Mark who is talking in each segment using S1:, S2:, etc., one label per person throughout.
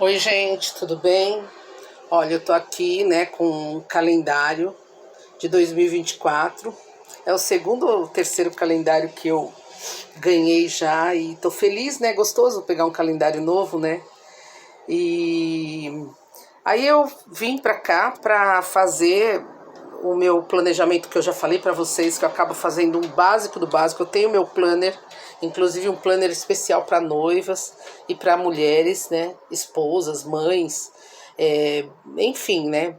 S1: Oi, gente, tudo bem? Olha, eu tô aqui, né, com um calendário de 2024. É o segundo ou terceiro calendário que eu ganhei já e tô feliz, né? Gostoso pegar um calendário novo, né? E aí eu vim pra cá pra fazer o meu planejamento que eu já falei pra vocês, que eu acabo fazendo um básico do básico. Eu tenho meu planner, inclusive um planner especial para noivas e para mulheres, né, esposas, mães, enfim, né,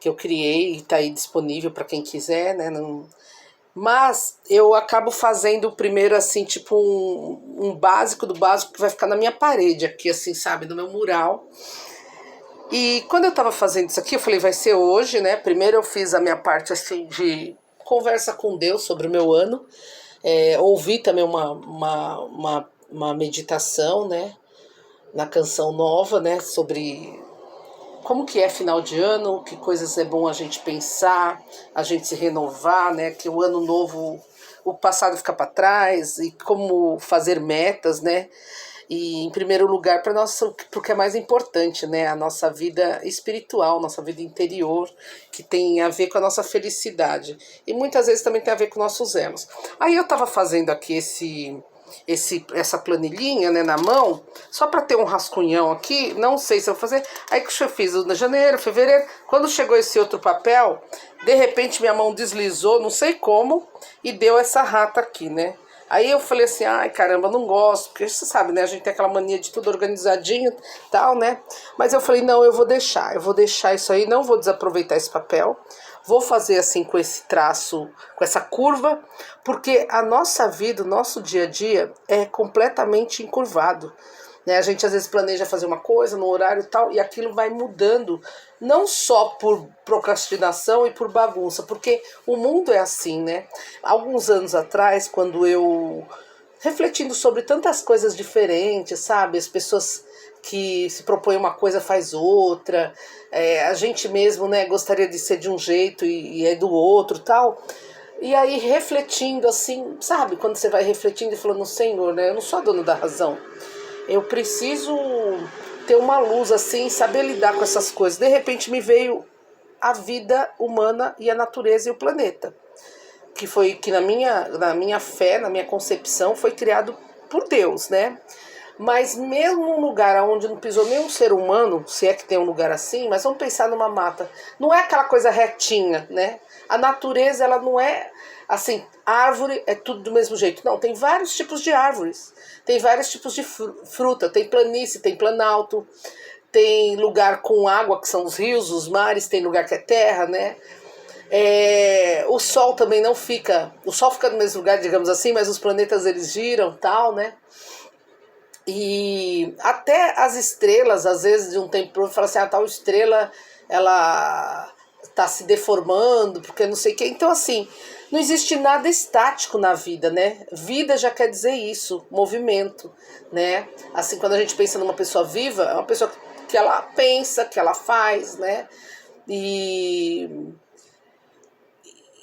S1: que eu criei e tá aí disponível para quem quiser, né, não... Mas eu acabo fazendo primeiro assim, tipo um básico do básico que vai ficar na minha parede aqui, assim, sabe, no meu mural. E quando eu tava fazendo isso aqui, eu falei, vai ser hoje, né? Primeiro eu fiz a minha parte assim de conversa com Deus sobre o meu ano. Ouvi também uma meditação, né? Na canção nova, né? Sobre como que é final de ano, que coisas é bom a gente pensar, a gente se renovar, né? Que o ano novo, o passado fica para trás e como fazer metas, né? E em primeiro lugar para nossa, porque é mais importante, né? A nossa vida espiritual, nossa vida interior, que tem a ver com a nossa felicidade e muitas vezes também tem a ver com nossos erros. Aí eu estava fazendo aqui essa planilhinha, né, na mão, só para ter um rascunhão aqui, não sei se eu vou fazer. Aí que eu fiz em janeiro, fevereiro, quando chegou esse outro papel, de repente minha mão deslizou, não sei como, e deu essa rata aqui, né? Aí eu falei assim, ai caramba, não gosto, porque você sabe, né, a gente tem aquela mania de tudo organizadinho e tal, né? Mas eu falei, não, eu vou deixar isso aí, não vou desaproveitar esse papel. Vou fazer assim com esse traço, com essa curva, porque a nossa vida, o nosso dia a dia é completamente encurvado. Né? A gente às vezes planeja fazer uma coisa no horário e tal, e aquilo vai mudando, não só por procrastinação e por bagunça, porque o mundo é assim, né? Alguns anos atrás, quando eu refletindo sobre tantas coisas diferentes, sabe? As pessoas que se propõem uma coisa faz outra, a gente mesmo, né, gostaria de ser de um jeito e é do outro, tal. E aí refletindo assim, sabe? Quando você vai refletindo e falando, Senhor, né, eu não sou a dona da razão. Eu preciso ter uma luz assim, saber lidar com essas coisas. De repente me veio a vida humana e a natureza e o planeta, que foi que na minha fé, na minha concepção, foi criado por Deus, né? Mas mesmo num lugar onde não pisou nenhum ser humano, se é que tem um lugar assim, mas vamos pensar numa mata, não é aquela coisa retinha, né? A natureza, ela não é assim, árvore é tudo do mesmo jeito. Não, tem vários tipos de árvores, tem vários tipos de fruta, tem planície, tem planalto, tem lugar com água, que são os rios, os mares, tem lugar que é terra, né? O Sol também não fica, o Sol fica no mesmo lugar, digamos assim, mas os planetas eles giram, tal, né? E até as estrelas, às vezes, de um tempo para outro, fala assim, tal estrela, ela está se deformando, porque não sei o quê. Então, assim, não existe nada estático na vida, né? Vida já quer dizer isso, movimento, né? Assim, quando a gente pensa numa pessoa viva, é uma pessoa que ela pensa, que ela faz, né? E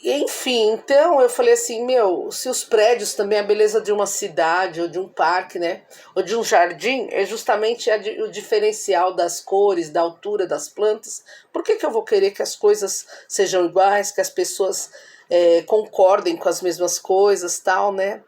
S1: enfim, então eu falei assim, meu, se os prédios também, a beleza de uma cidade, ou de um parque, né, ou de um jardim, é justamente o diferencial das cores, da altura das plantas, por que que eu vou querer que as coisas sejam iguais, que as pessoas concordem com as mesmas coisas, tal, né?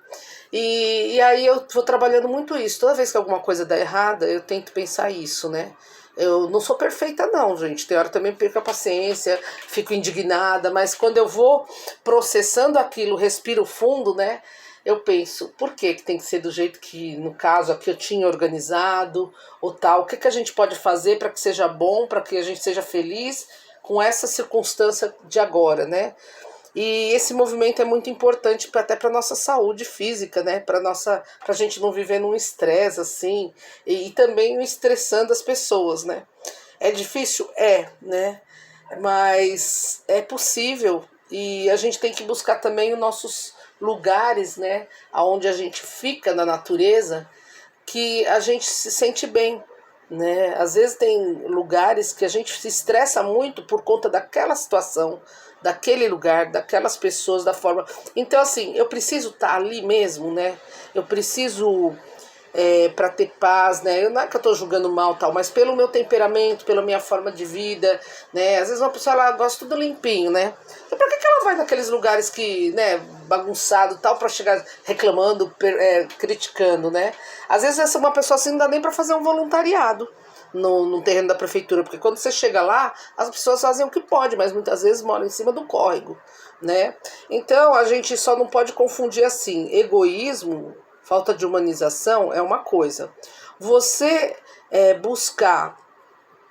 S1: E aí eu vou trabalhando muito isso. Toda vez que alguma coisa dá errada, eu tento pensar isso, né? Eu não sou perfeita não, gente. Tem hora também perco a paciência, fico indignada, mas quando eu vou processando aquilo, respiro fundo, né? Eu penso, por que que tem que ser do jeito que, no caso aqui, eu tinha organizado, ou tal? O que que a gente pode fazer para que seja bom, para que a gente seja feliz com essa circunstância de agora, né? E esse movimento é muito importante até para nossa saúde física, né? Para a gente não viver num estresse assim e também estressando as pessoas, né? É difícil, né? Mas é possível e a gente tem que buscar também os nossos lugares, né? Aonde a gente fica na natureza, que a gente se sente bem, né? Às vezes tem lugares que a gente se estressa muito por conta daquela situação, daquele lugar, daquelas pessoas, da forma. Então, assim, eu preciso estar ali mesmo, né? Eu preciso para ter paz, né? Não é que eu tô julgando mal tal, mas pelo meu temperamento, pela minha forma de vida, né? Às vezes uma pessoa ela gosta tudo limpinho, né? Então pra que ela vai naqueles lugares que, né, bagunçado tal, pra chegar reclamando, criticando, né? Às vezes essa uma pessoa assim não dá nem pra fazer um voluntariado no terreno da prefeitura, porque quando você chega lá, as pessoas fazem o que pode, mas muitas vezes moram em cima do córrego, né? Então a gente só não pode confundir assim, egoísmo, falta de humanização é uma coisa. Você buscar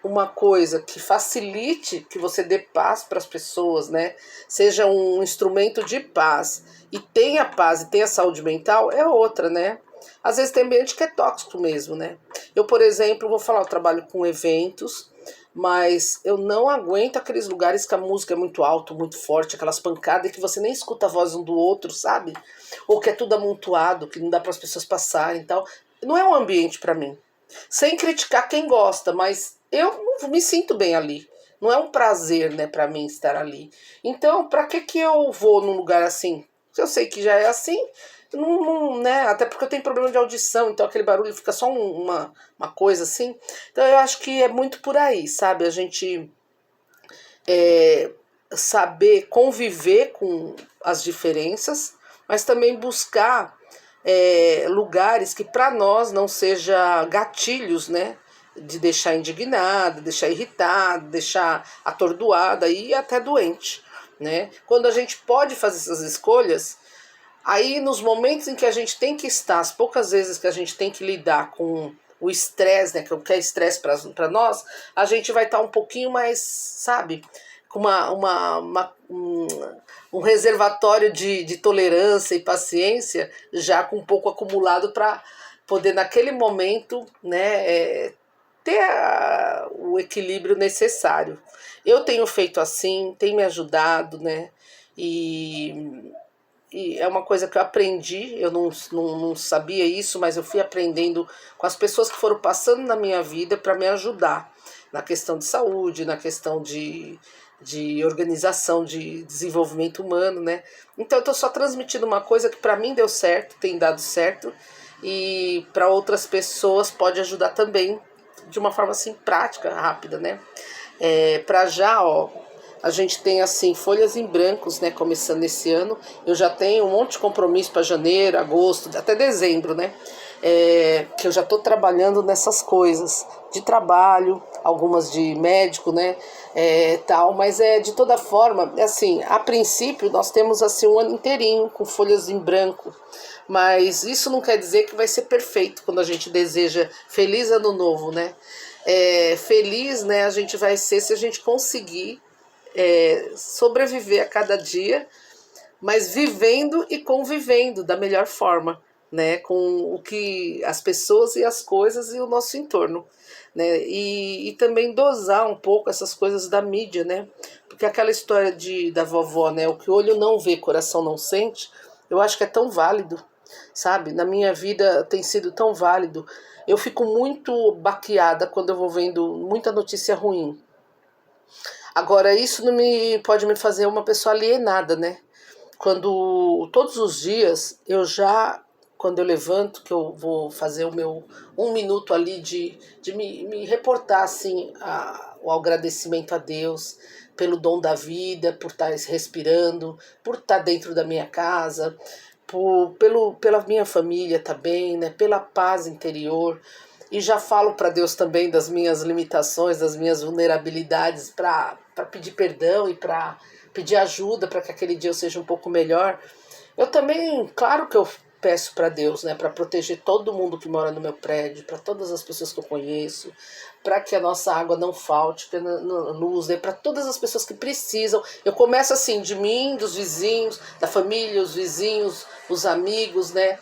S1: uma coisa que facilite que você dê paz para as pessoas, né? Seja um instrumento de paz e tenha paz e tenha saúde mental, é outra, né? Às vezes tem ambiente que é tóxico mesmo, né? Eu, por exemplo, vou falar, eu trabalho com eventos, mas eu não aguento aqueles lugares que a música é muito alta, muito forte, aquelas pancadas que você nem escuta a voz um do outro, sabe? Ou que é tudo amontoado, que não dá para as pessoas passarem e tal. Não é um ambiente para mim. Sem criticar quem gosta, mas eu não me sinto bem ali. Não é um prazer, né, para mim estar ali. Então, para que eu vou num lugar assim? Se eu sei que já é assim, né? Até porque eu tenho problema de audição, então aquele barulho fica só uma coisa assim. Então eu acho que é muito por aí, sabe? A gente saber conviver com as diferenças, mas também buscar lugares que para nós não seja gatilhos, né? De deixar indignada, deixar irritada, deixar atordoada e até doente, né? Quando a gente pode fazer essas escolhas, aí nos momentos em que a gente tem que estar, as poucas vezes que a gente tem que lidar com o estresse, né, que é o que é estresse para nós, a gente vai estar um pouquinho mais, sabe, com um reservatório de tolerância e paciência já com um pouco acumulado para poder naquele momento, né, ter o equilíbrio necessário. Eu tenho feito assim, tem me ajudado, né, e é uma coisa que eu aprendi, eu não sabia isso, mas eu fui aprendendo com as pessoas que foram passando na minha vida para me ajudar na questão de saúde, na questão de organização, de desenvolvimento humano, né? Então eu estou só transmitindo uma coisa que para mim deu certo, tem dado certo, e para outras pessoas pode ajudar também, de uma forma assim prática, rápida, né? Para já, ó, a gente tem assim folhas em brancos, né, começando esse ano. Eu já tenho um monte de compromisso para janeiro, agosto, até dezembro, né? Que eu já estou trabalhando nessas coisas de trabalho, algumas de médico, né? Tal, mas de toda forma, assim, a princípio nós temos assim um ano inteirinho com folhas em branco. Mas isso não quer dizer que vai ser perfeito quando a gente deseja feliz ano novo, né? Feliz, né, a gente vai ser se a gente conseguir sobreviver a cada dia, mas vivendo e convivendo da melhor forma, né, com o que as pessoas e as coisas e o nosso entorno, né, e também dosar um pouco essas coisas da mídia, né, porque aquela história da vovó, né, o que o olho não vê, coração não sente, eu acho que é tão válido, sabe, na minha vida tem sido tão válido. Eu fico muito baqueada quando eu vou vendo muita notícia ruim. Agora, isso não pode me fazer uma pessoa alienada, né? Quando todos os dias quando eu levanto, que eu vou fazer o meu 1 minuto ali de me reportar assim o agradecimento a Deus pelo dom da vida, por estar respirando, por estar dentro da minha casa, pela minha família também, né? Pela paz interior. E já falo para Deus também das minhas limitações, das minhas vulnerabilidades, para pedir perdão e para pedir ajuda para que aquele dia eu seja um pouco melhor. Eu também, claro que eu peço para Deus, né, para proteger todo mundo que mora no meu prédio, para todas as pessoas que eu conheço, para que a nossa água não falte, para luz, né, para todas as pessoas que precisam. Eu começo assim, de mim, dos vizinhos, da família, os vizinhos, os amigos, né,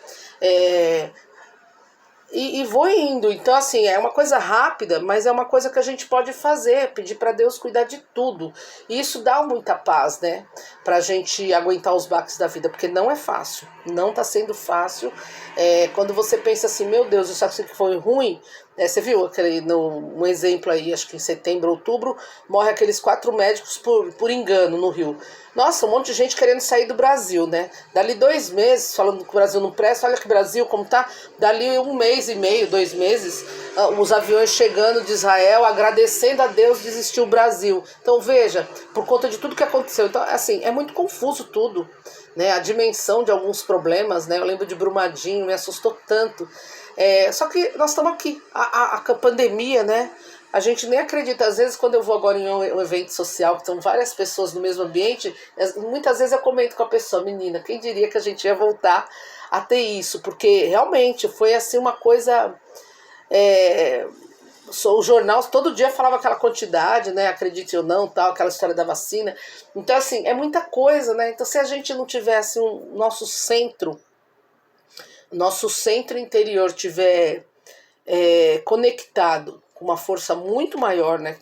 S1: e vou indo. Então, assim, é uma coisa rápida, mas é uma coisa que a gente pode fazer, pedir para Deus cuidar de tudo. E isso dá muita paz, né? Pra gente aguentar os baques da vida, porque não é fácil. Não tá sendo fácil. Quando você pensa assim, meu Deus, isso aqui foi ruim, Você viu um exemplo aí, acho que em setembro, outubro, morre aqueles 4 médicos por engano no Rio. Nossa, um monte de gente querendo sair do Brasil, né? Dali 2 meses, falando que o Brasil não presta, olha que o Brasil como tá. Dali 1 mês e meio, 2 meses, os aviões chegando de Israel, agradecendo a Deus, desistiu o Brasil. Então veja, por conta de tudo que aconteceu. Então, assim, é muito confuso tudo, né? A dimensão de alguns problemas, né? Eu lembro de Brumadinho, me assustou tanto. Só que nós estamos aqui, a pandemia, né? A gente nem acredita, às vezes quando eu vou agora em um evento social, que estão várias pessoas no mesmo ambiente, muitas vezes eu comento com a pessoa, menina, quem diria que a gente ia voltar a ter isso? Porque realmente foi assim uma coisa... o jornal todo dia falava aquela quantidade, né? Acredite ou não, tal, aquela história da vacina. Então, assim, é muita coisa, né? Então, se a gente não tivesse nosso centro interior tiver conectado com uma força muito maior, né,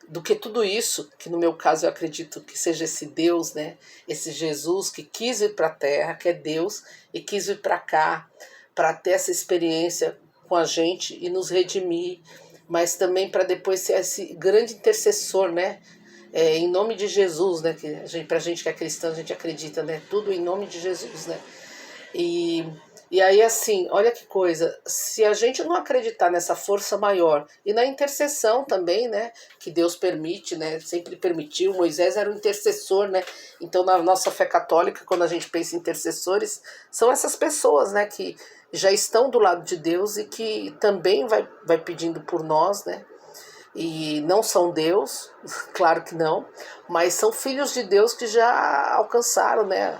S1: do que tudo isso, que no meu caso eu acredito que seja esse Deus, né, esse Jesus que quis vir para a Terra, que é Deus, e quis vir para cá para ter essa experiência com a gente e nos redimir, mas também para depois ser esse grande intercessor, né, em nome de Jesus, né, que pra gente que é cristão, a gente acredita, né, tudo em nome de Jesus, né. E aí, assim, olha que coisa, se a gente não acreditar nessa força maior e na intercessão também, né, que Deus permite, né, sempre permitiu, Moisés era um intercessor, né, então na nossa fé católica, quando a gente pensa em intercessores, são essas pessoas, né, que já estão do lado de Deus e que também vai pedindo por nós, né, e não são Deus, claro que não, mas são filhos de Deus que já alcançaram, né,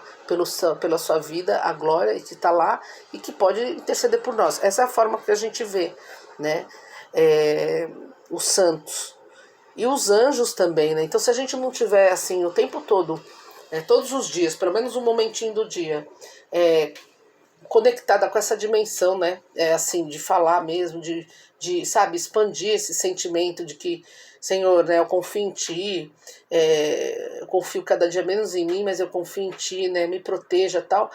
S1: pela sua vida a glória e que está lá e que pode interceder por nós. Essa é a forma que a gente vê, né, os santos e os anjos também, né. Então, se a gente não tiver assim o tempo todo, todos os dias, pelo menos um momentinho do dia, conectada com essa dimensão, né? Assim, de falar mesmo, sabe, expandir esse sentimento de que, Senhor, né, eu confio em Ti, eu confio cada dia menos em mim, mas eu confio em Ti, né, me proteja, tal.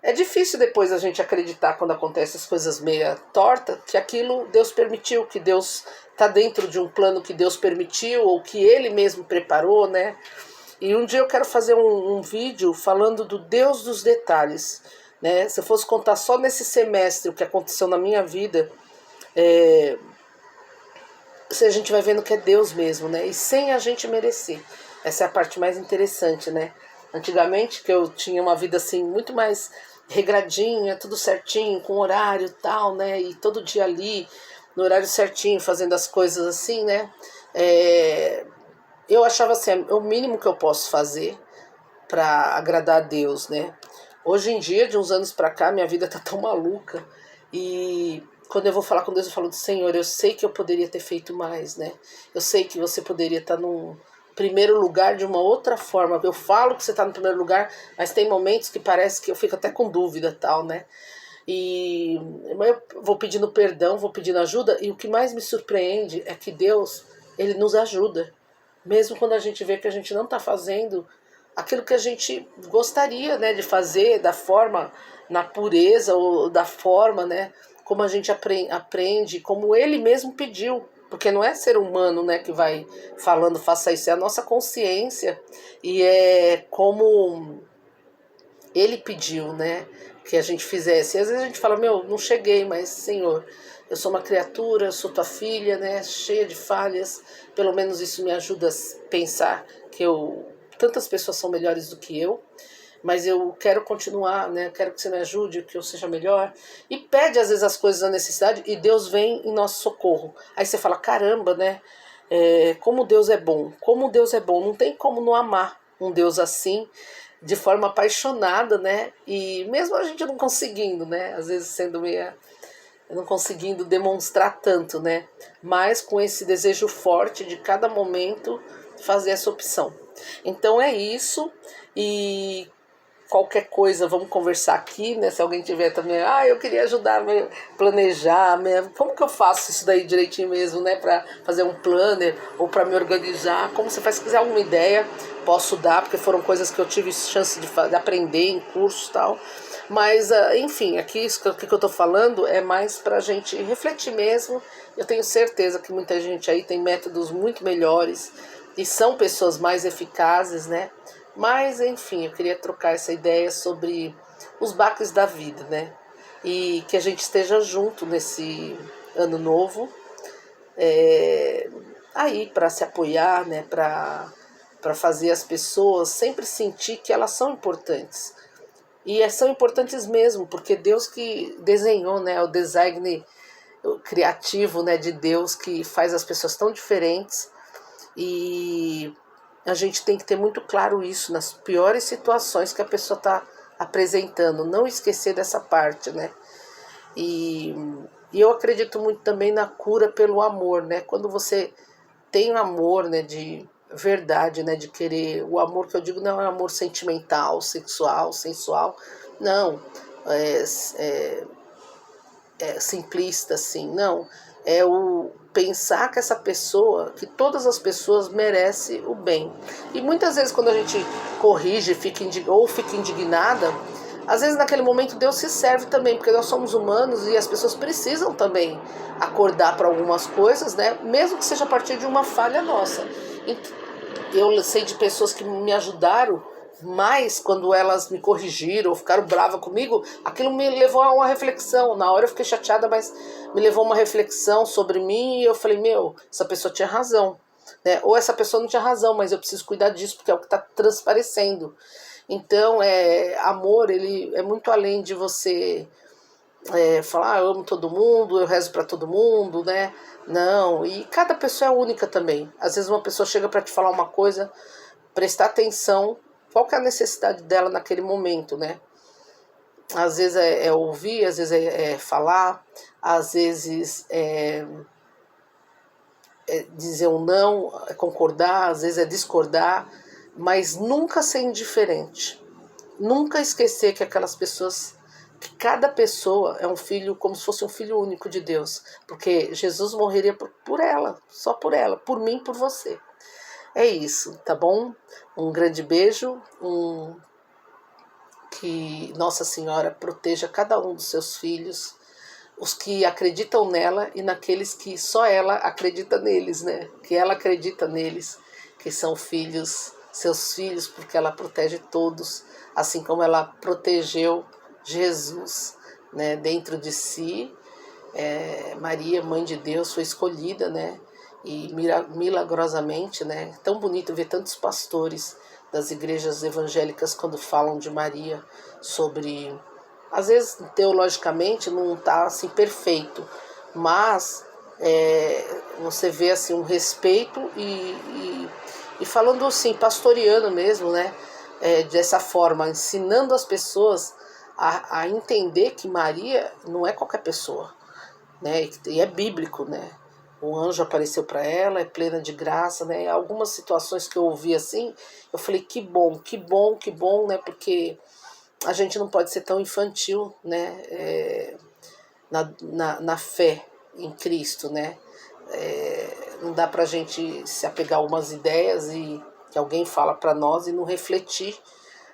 S1: É difícil depois a gente acreditar, quando acontecem as coisas meia torta, que aquilo Deus permitiu, que Deus está dentro de um plano que Deus permitiu, ou que Ele mesmo preparou, né? E um dia eu quero fazer um vídeo falando do Deus dos detalhes, né? Se eu fosse contar só nesse semestre o que aconteceu na minha vida, a gente vai vendo que é Deus mesmo, né? E sem a gente merecer. Essa é a parte mais interessante, né? Antigamente, que eu tinha uma vida assim muito mais regradinha, tudo certinho, com horário e tal, né? E todo dia ali, no horário certinho, fazendo as coisas assim, né? Eu achava assim, é o mínimo que eu posso fazer para agradar a Deus, né? Hoje em dia, de uns anos para cá, minha vida tá tão maluca. E quando eu vou falar com Deus, eu falo do Senhor, eu sei que eu poderia ter feito mais, né? Eu sei que você poderia estar num primeiro lugar de uma outra forma. Eu falo que você está no primeiro lugar, mas tem momentos que parece que eu fico até com dúvida, tal, né? Mas eu vou pedindo perdão, vou pedindo ajuda, e o que mais me surpreende é que Deus, Ele nos ajuda. Mesmo quando a gente vê que a gente não está fazendo aquilo que a gente gostaria, né, de fazer, da forma, na pureza, ou da forma, né, como a gente aprende, como Ele mesmo pediu. Porque não é ser humano, né, que vai falando, faça isso, é a nossa consciência. E é como Ele pediu, né, que a gente fizesse. E às vezes a gente fala, não cheguei, mas Senhor, eu sou uma criatura, eu sou tua filha, né, cheia de falhas. Pelo menos isso me ajuda a pensar que tantas pessoas são melhores do que eu, mas eu quero continuar, né, quero que você me ajude, que eu seja melhor. E pede às vezes as coisas da necessidade e Deus vem em nosso socorro. Aí você fala, caramba, né, como Deus é bom, como Deus é bom. Não tem como não amar um Deus assim, de forma apaixonada, né? E mesmo a gente não conseguindo, né? Às vezes sendo não conseguindo demonstrar tanto, né? Mas com esse desejo forte de cada momento fazer essa opção. Então é isso. E qualquer coisa, vamos conversar aqui, né? Se alguém tiver também, eu queria ajudar a planejar, como que eu faço isso daí direitinho mesmo, né? Para fazer um planner ou para me organizar, como você faz, se quiser alguma ideia, posso dar, porque foram coisas que eu tive chance de aprender em cursos e tal. Mas, enfim, aqui isso que eu tô falando é mais pra gente refletir mesmo. Eu tenho certeza que muita gente aí tem métodos muito melhores e são pessoas mais eficazes, né? Mas, enfim, eu queria trocar essa ideia sobre os baques da vida, né? E que a gente esteja junto nesse ano novo, aí para se apoiar, né? Para fazer as pessoas sempre sentir que elas são importantes. E são importantes mesmo, porque Deus que desenhou, né, o design criativo, né, de Deus que faz as pessoas tão diferentes. E a gente tem que ter muito claro isso nas piores situações que a pessoa está apresentando, não esquecer dessa parte, né? E, e eu acredito muito também na cura pelo amor, né? Quando você tem amor, né, de verdade, né, de querer, o amor que eu digo não é amor sentimental, sexual, sensual, não, é, é, é simplista assim, não, é o pensar que essa pessoa, que todas as pessoas merecem o bem. E muitas vezes quando a gente corrige, ou fica indignada, às vezes naquele momento Deus se serve também, porque nós somos humanos e as pessoas precisam também acordar para algumas coisas, né? Mesmo que seja a partir de uma falha nossa. Eu sei de pessoas que me ajudaram, mas quando elas me corrigiram ou ficaram bravas comigo, aquilo me levou a uma reflexão. Na hora eu fiquei chateada, mas me levou a uma reflexão sobre mim e eu falei, meu, essa pessoa tinha razão, né? Ou essa pessoa não tinha razão, mas eu preciso cuidar disso porque é o que está transparecendo. Então, amor, ele é muito além de você falar, eu amo todo mundo, eu rezo para todo mundo, né? Não, e cada pessoa é única também. Às vezes uma pessoa chega para te falar uma coisa, prestar atenção, qual que é a necessidade dela naquele momento, né? Às vezes é ouvir, às vezes é falar, às vezes é dizer um não, é concordar, às vezes é discordar, mas nunca ser indiferente. Nunca esquecer que aquelas pessoas, que cada pessoa é um filho, como se fosse um filho único de Deus, porque Jesus morreria por ela, só por ela, por mim, por você. É isso, tá bom? Um grande beijo, que Nossa Senhora proteja cada um dos seus filhos, os que acreditam nela e naqueles que só ela acredita neles, né? Que ela acredita neles, que são filhos, seus filhos, porque ela protege todos, assim como ela protegeu Jesus, né? Dentro de si, Maria, mãe de Deus, foi escolhida, né? E milagrosamente, né? Tão bonito ver tantos pastores das igrejas evangélicas quando falam de Maria, sobre, às vezes teologicamente não está assim perfeito, mas você vê assim um respeito e falando assim, pastoreando mesmo, né? Dessa forma, ensinando as pessoas a entender que Maria não é qualquer pessoa, né? E é bíblico, né? O anjo apareceu para ela, é plena de graça, né? Algumas situações que eu ouvi assim, eu falei que bom, que bom, que bom, né? Porque a gente não pode ser tão infantil, né? Na fé em Cristo, né? Não dá pra gente se apegar a umas ideias e que alguém fala para nós e não refletir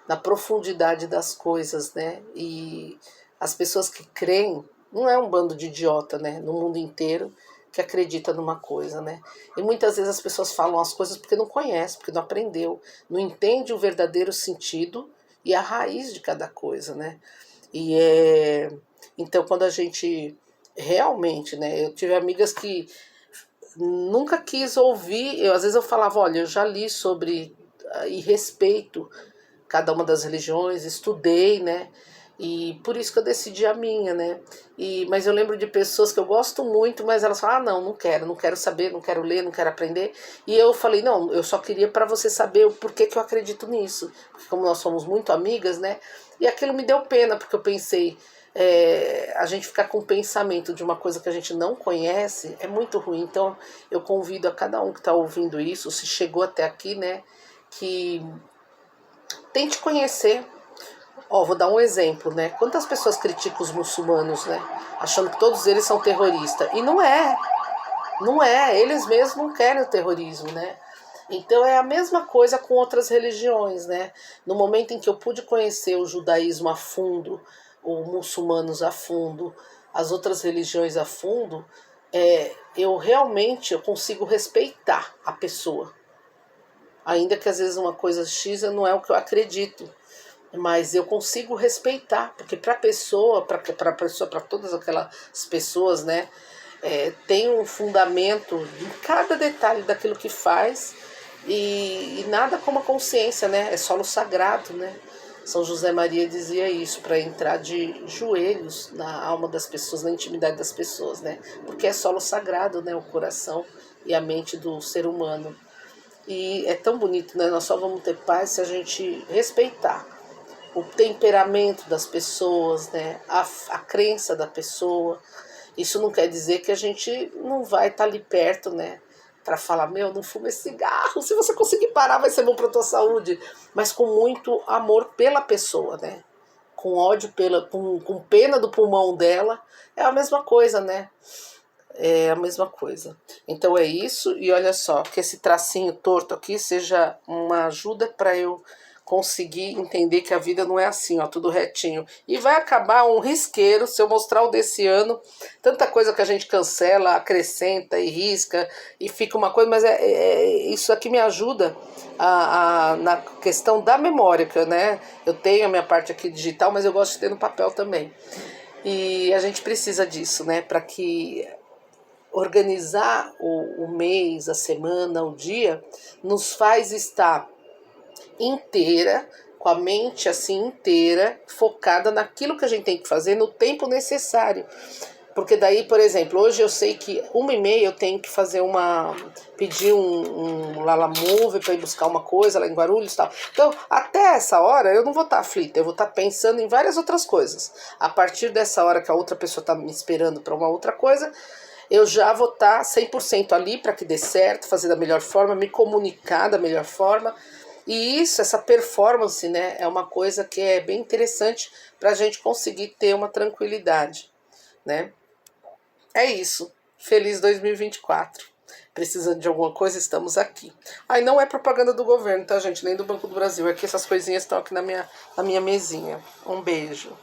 S1: na profundidade das coisas, né? E as pessoas que creem, não é um bando de idiota, né? No mundo inteiro que acredita numa coisa, né? E muitas vezes as pessoas falam as coisas porque não conhecem, porque não aprendeu, não entende o verdadeiro sentido e a raiz de cada coisa, né? Então quando a gente realmente, né? Eu tive amigas que nunca quis ouvir, às vezes eu falava, olha, eu já li sobre e respeito cada uma das religiões, estudei, né? E por isso que eu decidi a minha, né? Mas eu lembro de pessoas que eu gosto muito, mas elas falam, não, não quero saber, não quero ler, não quero aprender. E eu falei, não, eu só queria para você saber o porquê que eu acredito nisso. Porque como nós somos muito amigas, né? E aquilo me deu pena, porque eu pensei, a gente ficar com o pensamento de uma coisa que a gente não conhece é muito ruim. Então eu convido a cada um que está ouvindo isso, se chegou até aqui, né? Que tente conhecer. Vou dar um exemplo, né? Quantas pessoas criticam os muçulmanos, né? Achando que todos eles são terroristas. E não é. Eles mesmos não querem o terrorismo, né? Então é a mesma coisa com outras religiões, né? No momento em que eu pude conhecer o judaísmo a fundo, ou muçulmanos a fundo, as outras religiões a fundo, eu consigo respeitar a pessoa. Ainda que às vezes uma coisa X não é o que eu acredito, mas eu consigo respeitar, porque para todas aquelas pessoas, né, tem um fundamento em cada detalhe daquilo que faz, e nada como a consciência, né? É solo sagrado, né? São José Maria dizia isso, para entrar de joelhos na alma das pessoas, na intimidade das pessoas, né? Porque é solo sagrado, né? O coração e a mente do ser humano. E é tão bonito, né? Nós só vamos ter paz se a gente respeitar o temperamento das pessoas, né? A crença da pessoa. Isso não quer dizer que a gente não vai estar ali perto, né? Para falar, meu, não fume esse cigarro, se você conseguir parar vai ser bom para tua saúde. Mas com muito amor pela pessoa, né? Com ódio, com pena do pulmão dela, é a mesma coisa, né? É a mesma coisa. Então é isso, e olha só, que esse tracinho torto aqui seja uma ajuda para eu conseguir entender que a vida não é assim, ó, tudo retinho. E vai acabar um risqueiro se eu mostrar o desse ano, tanta coisa que a gente cancela, acrescenta e risca, e fica uma coisa, mas isso aqui me ajuda na questão da memória, que né, eu tenho a minha parte aqui digital, mas eu gosto de ter no papel também. E a gente precisa disso, né, para que organizar o mês, a semana, o dia, nos faz estar inteira, com a mente assim inteira, focada naquilo que a gente tem que fazer no tempo necessário. Porque daí, por exemplo, hoje eu sei que 1h30 eu tenho que fazer pedir um Lalamove para ir buscar uma coisa lá em Guarulhos e tal. Então, até essa hora eu não vou estar aflita, eu vou estar pensando em várias outras coisas. A partir dessa hora que a outra pessoa está me esperando para uma outra coisa, eu já vou estar 100% ali para que dê certo, fazer da melhor forma, me comunicar da melhor forma. E isso, essa performance, né, é uma coisa que é bem interessante para a gente conseguir ter uma tranquilidade, né? É isso. Feliz 2024. Precisando de alguma coisa, estamos aqui. Aí não é propaganda do governo, tá, gente? Nem do Banco do Brasil. É que essas coisinhas estão aqui na minha mesinha. Um beijo.